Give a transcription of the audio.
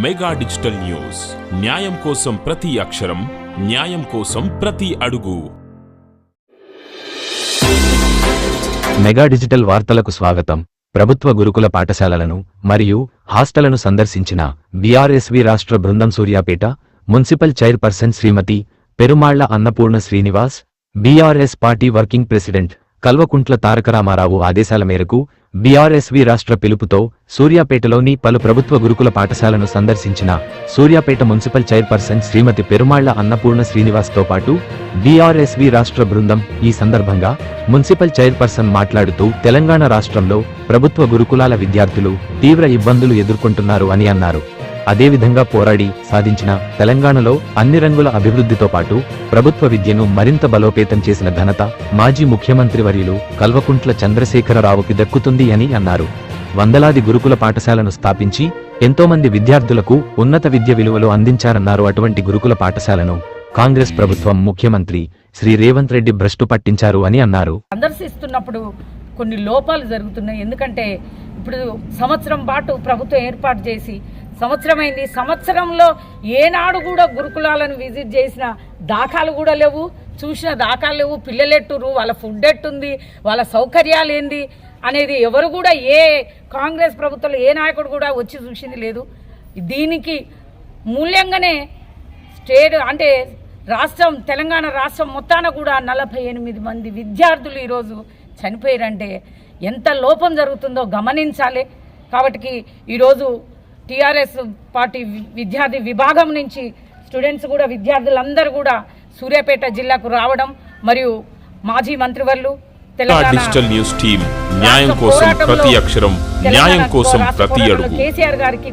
Mega digital news, న్యాయం కోసం ప్రతి అక్షరం, న్యాయం కోసం ప్రతి అడుగు. మెగా డిజిటల్ వార్తలకు స్వాగతం. ప్రభుత్వ గురుకుల పాఠశాలలను మరియు హాస్టళ్లను సందర్శించిన బీఆర్ఎస్వి రాష్ట్ర బృందం Suryapet municipal chairperson Shrimati Perumalla Annapurna Srinivas, BRS పార్టీ వర్కింగ్ ప్రెసిడెంట్ కల్వకుంట్ల తారక రామారావు ఆదేశాల మేరకు బీఆర్ఎస్వి రాష్ట్ర పిలుపుతో సూర్యాపేటలోని పలు ప్రభుత్వ గురుకుల పాఠశాలను సందర్శించిన సూర్యాపేట మున్సిపల్ చైర్పర్సన్ శ్రీమతి పెరుమాళ్ల అన్నపూర్ణ శ్రీనివాస్తో పాటు బీఆర్ఎస్వి రాష్ట్ర బృందం ఈ సందర్భంగా మున్సిపల్ చైర్పర్సన్ మాట్లాడుతూ తెలంగాణ రాష్ట్రంలో ప్రభుత్వ గురుకులాల విద్యార్థులు తీవ్ర ఇబ్బందులు ఎదుర్కొంటున్నారు అని అన్నారు. అదేవిధంగా పోరాడి సాధించిన తెలంగాణలో అన్ని రంగుల అభివృద్ధితో పాటు ప్రభుత్వ విద్యను మరింత బలోపేతం చేసిన ఘనత మాజీ ముఖ్యమంత్రి వర్యులు కల్వకుంట్ల చంద్రశేఖరరావుకి దక్కుతుంది అని అన్నారు. వందలాది గురుకుల పాఠశాలను స్థాపించి ఎంతోమంది విద్యార్థులకు ఉన్నత విద్య విలువలు అందించారన్నారు. అటువంటి గురుకుల పాఠశాలను కాంగ్రెస్ ప్రభుత్వం ముఖ్యమంత్రి శ్రీ రేవంత్ రెడ్డి భ్రష్టు పట్టించారు అని అన్నారు. సందర్శిస్తున్నప్పుడు కొన్ని లోపాలు జరుగుతున్నాయి. ఎందుకంటే ఇప్పుడు సంవత్సరం పాటు ప్రభుత్వం ఏర్పాటు చేసి సంవత్సరమైంది. సంవత్సరంలో ఏనాడు కూడా గురుకులాలను విజిట్ చేసిన దాఖలు కూడా లేవు, చూసిన దాఖలు లేవు. పిల్లలు ఎట్టురు, వాళ్ళ ఫుడ్ ఎట్టుంది, వాళ్ళ సౌకర్యాలు ఏంది అనేది ఎవరు కూడా ఏ కాంగ్రెస్ ప్రభుత్వంలో ఏ నాయకుడు కూడా వచ్చి చూసింది లేదు. దీనికి మూల్యంగానే స్టేట్ అంటే రాష్ట్రం తెలంగాణ రాష్ట్రం మొత్తాన కూడా 48 మంది విద్యార్థులు ఈరోజు చనిపోయారంటే ఎంత లోపం జరుగుతుందో గమనించాలి. కాబట్టి ఈరోజు టీఆర్ఎస్ పార్టీ విద్యార్థి విభాగం నుంచి స్టూడెంట్స్ కూడా విద్యార్థులందరూ కూడా సూర్యాపేట జిల్లాకు రావడం మరియు మాజీ మంత్రివర్యులు తెలంగాణ డిజిటల్ న్యూస్ టీం న్యాయం కోసం ప్రతి అక్షరం, న్యాయం కోసం ప్రతి అడుగు. కేసీఆర్ గారికి